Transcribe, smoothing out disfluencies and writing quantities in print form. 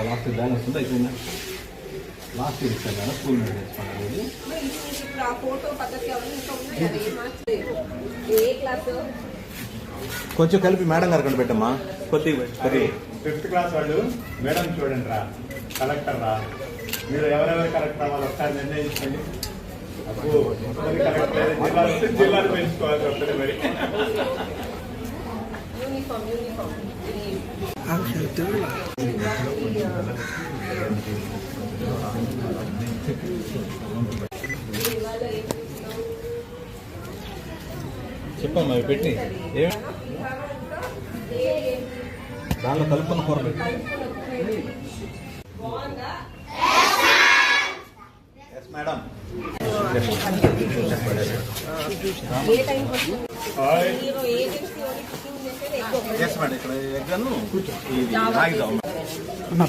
last balance ఉంది అయిపోయిందా last ఇస్తాను కదా స్కూల్ మీద తెచ్చుకోండి కొంచెం కలిపి మేడం గారు కంటే పెట్టమ్మా కొద్దిగా 5th క్లాస్ వాళ్ళు మేడం చూడండి రా కలెక్టర్ రా మీరు ఎవరెవరు కలెక్టర్ అవ్వాలి ఒకసారి నిర్ణయించుకోండి అప్పుడు కలెక్టర్ జిల్లాలు పెంచుకోవాల్సి వస్తుంది మరి చెప్పమ్మా అవి పెట్టి దానిలో కలుపుకున్న కూర పెట్టి మేడం ఇక్కడ ఎగ్గాను